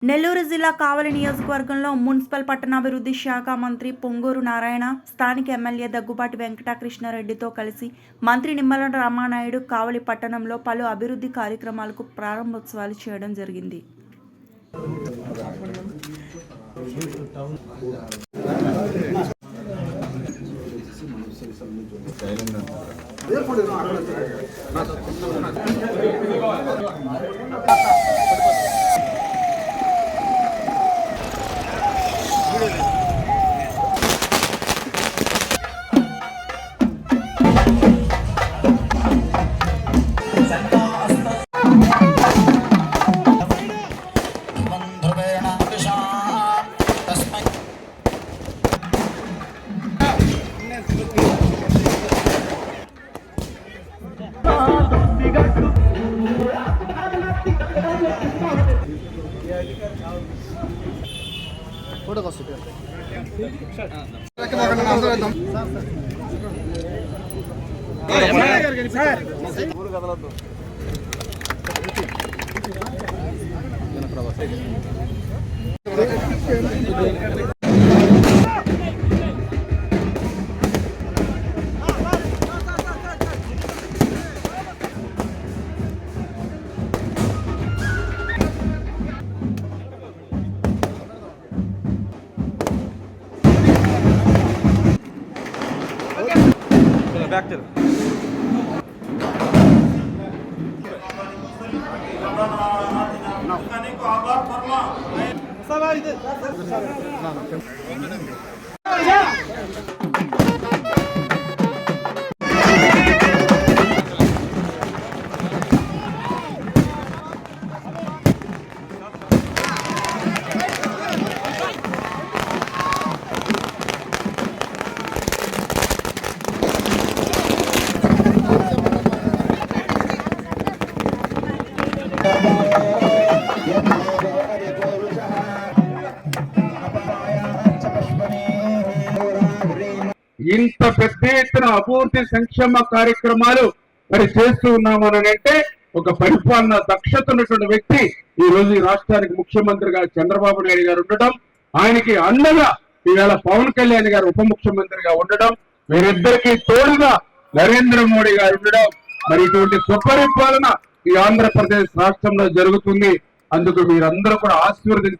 నెల్లూరు జిల్లా కావలి నియోజకవర్గంలో మున్సిపల్ పట్టణాభివృద్ధి శాఖ మంత్రి పొంగూరు నారాయణ, స్థానిక ఎమ్మెల్యే దగ్గుబాటి వెంకటకృష్ణారెడ్డితో కలిసి మంత్రి నిమ్మల రామానాయుడు కావలి పట్టణంలో పలు అభివృద్ధి కార్యక్రమాలకు ప్రారంభోత్సవాలు చేయడం జరిగింది. Back to ఇంత పెద్ద ఎత్తున అభివృద్ధి సంక్షేమ కార్యక్రమాలు మరి చేస్తూ ఉన్నామనంటే ఒక పరిపాలన దక్షత ఉన్నటువంటి వ్యక్తి ఈ రోజు ఈ రాష్ట్రానికి ముఖ్యమంత్రిగా చంద్రబాబు నాయుడు గారు ఉండటం, ఆయనకి అండగా ఈవేళ పవన్ కళ్యాణ్ గారు ఉప ముఖ్యమంత్రిగా ఉండడం, వీరిద్దరికీ తోడుగా నరేంద్ర మోడీ గారు ఉండడం, మరి ఇటువంటి సుపరిపాలన ఈ ఆంధ్రప్రదేశ్ రాష్ట్రంలో జరుగుతుంది. అందుకు మీరందరూ కూడా ఆశీర్వదించారు.